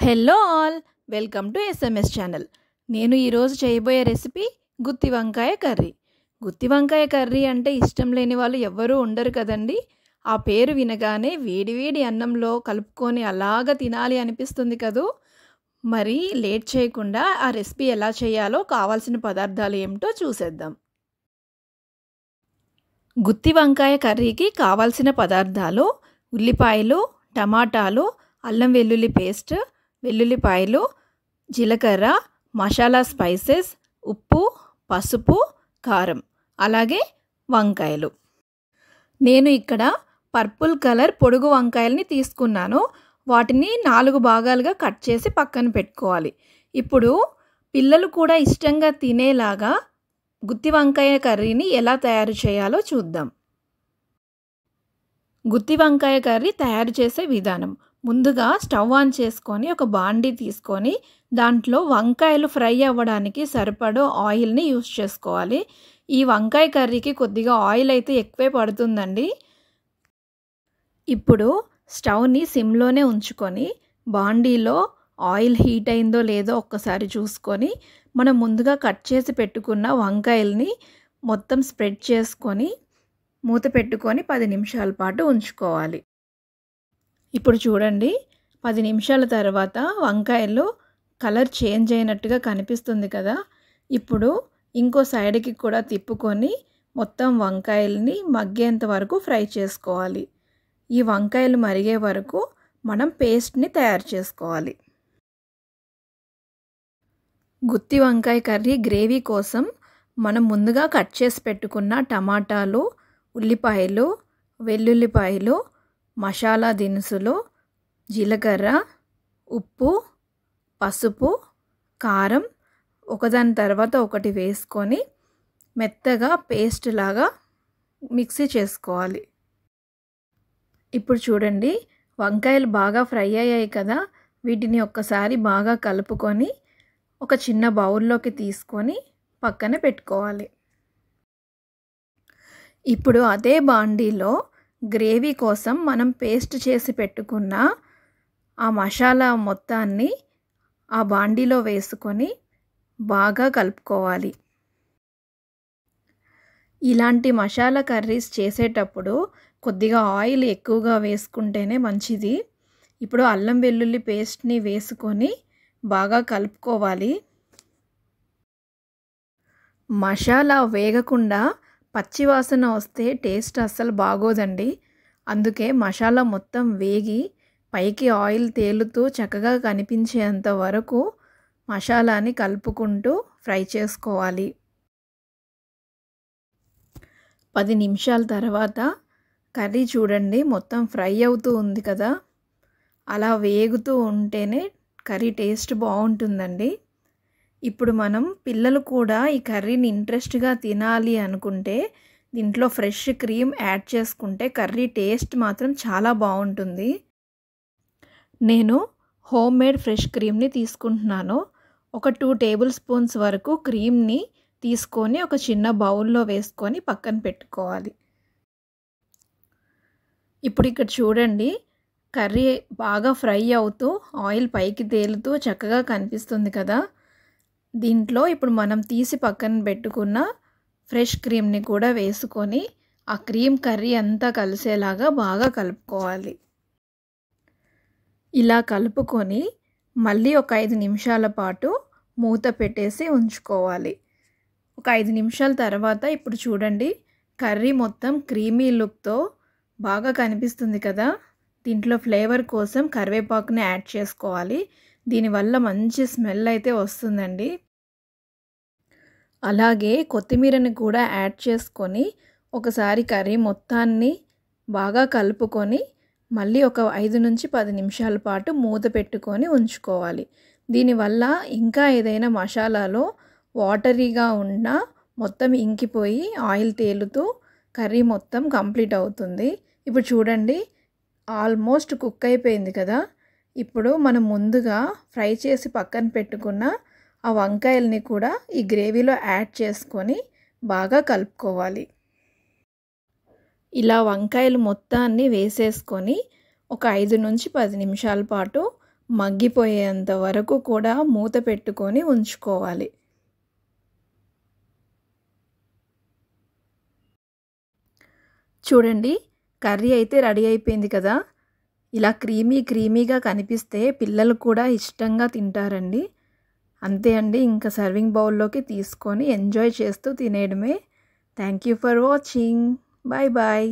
Hello all, welcome to SMS channel. నేను ఈరోజు చేయబోయే రెసిపీ గుత్తి వంకాయ కర్రీ. గుత్తి వంకాయ కర్రీ అంటే ఇష్టం లేని వాళ్ళు ఎవ్వరూ ఉండరు కదండి. ఆ పేరు వినగానే వేడివేడి అన్నంలో కలుపుకొని అలాగా తినాలి అనిపిస్తుంది కదూ. మరి లేట్ చేయకుండా ఆ రెసిపీ ఎలా చేయాలో కావాల్సిన పదార్థాలు ఏమిటో చూసేద్దాం. గుత్తి వంకాయ కర్రీకి కావాల్సిన పదార్థాలు: ఉల్లిపాయలు, టమాటాలు, అల్లం వెల్లుల్లి పేస్ట్, వెల్లుల్లిపాయలు, జీలకర్ర, మసాలా స్పైసెస్, ఉప్పు, పసుపు, కారం, అలాగే వంకాయలు. నేను ఇక్కడ పర్పుల్ కలర్ పొడుగు వంకాయల్ని తీసుకున్నాను. వాటిని 4 భాగాలుగా కట్ చేసి పక్కన పెట్టుకోవాలి. ఇప్పుడు పిల్లలు కూడా ఇష్టంగా తినేలాగా గుత్తి వంకాయ కర్రీని ఎలా తయారు చేయాలో చూద్దాం. గుత్తి వంకాయ కర్రీ తయారు చేసే విధానం: ముందుగా స్టవ్ ఆన్ చేసుకొని ఒక బాండీ తీసుకొని దాంట్లో వంకాయలు ఫ్రై అవ్వడానికి సరిపడో ఆయిల్ని యూస్ చేసుకోవాలి. ఈ వంకాయ కర్రీకి కొద్దిగా ఆయిల్ అయితే ఎక్కువే పడుతుందండి. ఇప్పుడు స్టవ్ని సిమ్లోనే ఉంచుకొని బాండీలో ఆయిల్ హీట్ అయిందో లేదో ఒక్కసారి చూసుకొని మనం ముందుగా కట్ చేసి పెట్టుకున్న వంకాయల్ని మొత్తం స్ప్రెడ్ చేసుకొని మూత పెట్టుకొని 10 నిమిషాల పాటు ఉంచుకోవాలి. ఇప్పుడు చూడండి, 10 నిమిషాల తర్వాత వంకాయలు కలర్ చేంజ్ అయినట్టుగా కనిపిస్తుంది కదా. ఇప్పుడు ఇంకో సైడ్కి కూడా తిప్పుకొని మొత్తం వంకాయల్ని మగ్గేంత వరకు ఫ్రై చేసుకోవాలి. ఈ వంకాయలు మరిగే వరకు మనం పేస్ట్ని తయారు చేసుకోవాలి. గుత్తి వంకాయ కర్రీ గ్రేవీ కోసం మనం ముందుగా కట్ చేసి పెట్టుకున్న టమాటాలు, ఉల్లిపాయలు, వెల్లుల్లిపాయలు, మసాలా దినుసులు, జీలకర్ర, ఉప్పు, పసుపు, కారం ఒకదాని తర్వాత ఒకటి వేసుకొని మెత్తగా పేస్ట్ లాగా మిక్సీ చేసుకోవాలి. ఇప్పుడు చూడండి, వంకాయలు బాగా ఫ్రై అయ్యాయి కదా. వీటిని ఒక్కసారి బాగా కలుపుకొని ఒక చిన్న బౌల్లోకి తీసుకొని పక్కన పెట్టుకోవాలి. ఇప్పుడు అదే బాండీలో గ్రేవీ కోసం మనం పేస్ట్ చేసి పెట్టుకున్న ఆ మసాలా మొత్తాన్ని ఆ బాండీలో వేసుకొని బాగా కలుపుకోవాలి. ఇలాంటి మసాలా కర్రీస్ చేసేటప్పుడు కొద్దిగా ఆయిల్ ఎక్కువగా వేసుకుంటేనే మంచిది. ఇప్పుడు అల్లం వెల్లుల్లి పేస్ట్ని వేసుకొని బాగా కలుపుకోవాలి. మసాలా వేగకుండా పచ్చివాసన వస్తే టేస్ట్ అస్సలు బాగోదండి. అందుకే మసాలా మొత్తం వేగి పైకి ఆయిల్ తేలుతూ చక్కగా కనిపించేంత వరకు మసాలాని కలుపుకుంటూ ఫ్రై చేసుకోవాలి. 10 నిమిషాల తర్వాత కర్రీ చూడండి, మొత్తం ఫ్రై అవుతూ ఉంది కదా. అలా వేగుతూ ఉంటేనే కర్రీ టేస్ట్ బాగుంటుందండి. ఇప్పుడు మనం పిల్లలు కూడా ఈ కర్రీని ఇంట్రెస్ట్గా తినాలి అనుకుంటే దీంట్లో ఫ్రెష్ క్రీమ్ యాడ్ చేసుకుంటే కర్రీ టేస్ట్ మాత్రం చాలా బాగుంటుంది. నేను హోమ్ మేడ్ ఫ్రెష్ క్రీమ్ని తీసుకుంటున్నాను. ఒక 2 టేబుల్ స్పూన్స్ వరకు క్రీమ్ని తీసుకొని ఒక చిన్న బౌల్లో వేసుకొని పక్కన పెట్టుకోవాలి. ఇప్పుడు ఇక్కడ చూడండి, కర్రీ బాగా ఫ్రై అవుతూ ఆయిల్ పైకి తేలుతూ చక్కగా కనిపిస్తుంది కదా. దీంట్లో ఇప్పుడు మనం తీసి పక్కన పెట్టుకున్న ఫ్రెష్ క్రీమ్ని కూడా వేసుకొని ఆ క్రీమ్ కర్రీ అంతా కలిసేలాగా బాగా కలుపుకోవాలి. ఇలా కలుపుకొని మళ్ళీ ఒక 5 నిమిషాల పాటు మూత పెట్టేసి ఉంచుకోవాలి. ఒక 5 నిమిషాల తర్వాత ఇప్పుడు చూడండి, కర్రీ మొత్తం క్రీమీ లుక్తో బాగా కనిపిస్తుంది కదా. దీంట్లో ఫ్లేవర్ కోసం కరివేపాకుని యాడ్ చేసుకోవాలి. దీనివల్ల మంచి స్మెల్ అయితే వస్తుందండి. అలాగే కొత్తిమీరని కూడా యాడ్ చేసుకొని ఒకసారి కర్రీ మొత్తాన్ని బాగా కలుపుకొని మళ్ళీ ఒక 5 నుంచి 10 నిమిషాల పాటు మూత పెట్టుకొని ఉంచుకోవాలి. దీనివల్ల ఇంకా ఏదైనా మసాలాలో వాటరీగా ఉన్నా మొత్తం ఇంకిపోయి ఆయిల్ తేలుతూ కర్రీ మొత్తం కంప్లీట్ అవుతుంది. ఇప్పుడు చూడండి, ఆల్మోస్ట్ కుక్ అయిపోయింది కదా. ఇప్పుడు మనం ముందుగా ఫ్రై చేసి పక్కన పెట్టుకున్న ఆ వంకాయల్ని కూడా ఈ గ్రేవీలో యాడ్ చేసుకొని బాగా కలుపుకోవాలి. ఇలా వంకాయలు మొత్తాన్ని వేసేసుకొని ఒక 5 నుంచి 10 నిమిషాల పాటు మగ్గిపోయేంత వరకు కూడా మూత పెట్టుకొని ఉంచుకోవాలి. చూడండి, కర్రీ అయితే రెడీ అయిపోయింది కదా. ఇలా క్రీమీగా కనిపిస్తే పిల్లలు కూడా ఇష్టంగా తింటారండి. అంతే అండి, ఇంకా సర్వింగ్ బౌల్లోకి తీసుకొని ఎంజాయ్ చేస్తూ తినేయడమే. Thank you for watching. Bye bye.